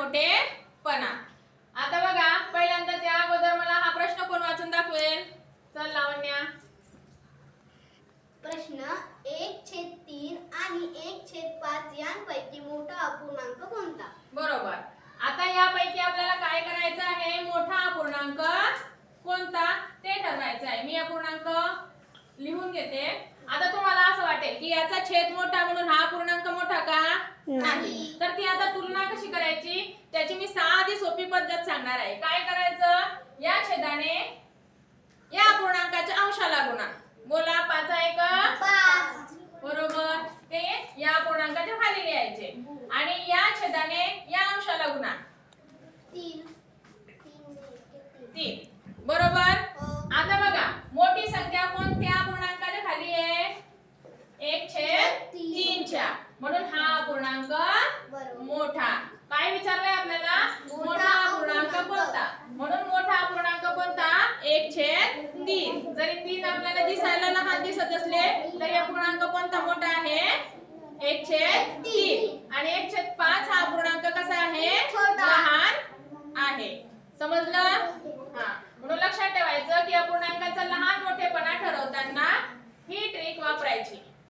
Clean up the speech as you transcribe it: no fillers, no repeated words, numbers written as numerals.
मोठेपणा। आता बघा पहिल्यांदा त्या अगोदर मला हा प्रश्न कोण वाचून दाखवेल? चल लावण्या। प्रश्न 1/3 आणि 1/5 यांपैकी मोठा अपूर्णांक कोणता? बरोबर। आता यापैकी आपल्याला काय करायचं आहे? मोठा अपूर्णांक कोणता ते ठरवायचं आहे। मी अपूर्णांक लिहून घेते। आता तुम्हाला असं वाटेल की याचा छेद मोठा म्हणून हा अपूर्णांक मोठा का? नाही। तर ती आता तुलना कशी करायची त्याची मी साधी सोपी पद्धत सांगणार आहे। काय करायचं? या छेदाने या अपूर्णांकाच्या अंशाला गुणा। बोला 5 आहे का? 5 बरोबर। ते या अपूर्णांकाच्या खाली लिहायचे आणि या छेदाने या अंशाला गुणा। 3 बरोबर। आता बघा मोठी संख्या कोणत्या अपूर्णांकाच्या खाली आहे? 1/3 च्या, म्हणून हा अपूर्णांक मोठा। काय विचारलंय आपल्याला? मोठा अपूर्णांक कोणता? म्हणून मोठा अपूर्णांक कोणता? 1/3। जरी 3 आपल्याला दिसायला लहान दिसत असले तरी अपूर्णांक कोणता मोठा आहे? 1/3। आणि 1/5 हा अपूर्णांक कसा आहे? लहान आहे। समजलं? हा, म्हणून लक्षात ठेवायचं की अपूर्णांकाचा लहान मोठेपणा ठरवताना ही ट्रिक वापरायची।